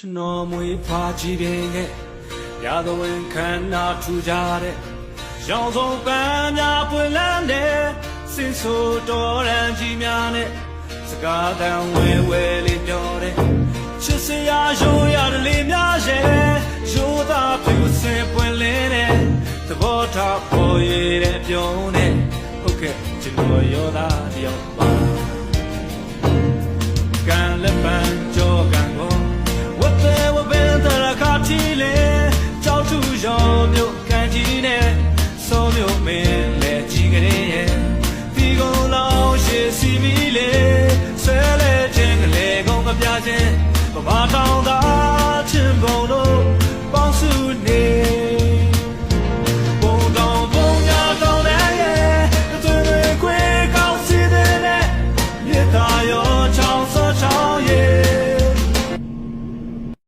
ကျွန်တော်မွေးဖွားကြည့်တဲ့ရာသဝင်ခန္ဓာထူကြတဲ့ရောင်စုံပန်းများပွင့်လန်းတဲ့စင်ဆိုတော်ရန်ကြီးများနဲ့စကားတန်ဝဲဝဲလေးပြောတဲ့ချစ်စရာရိုးရတဲ့လေးများရဲ့ရိုးသားပြူစင်ပွင့်လင်းတဲ့သဘောထားပေါ်ရတဲ့ပြုံးတဲ့ဟုတ်ကဲ့ကျွန်တော်ရောသားတယောက်ပါကံလက်ပန်းကြောကံကိုဝတ်ပဲဝဘင်းတရခါတီလေကြောက်သူရောမြို့ကန်ကြီးနဲ့စောမြို့မင်းလဲကြီးကလေးရဲ့ဒီကုန်းလောင်းရှိစီမီလေဆဲလဲခြင်းကလေးကုန်းကပြခြင်းဗမာတောင်သား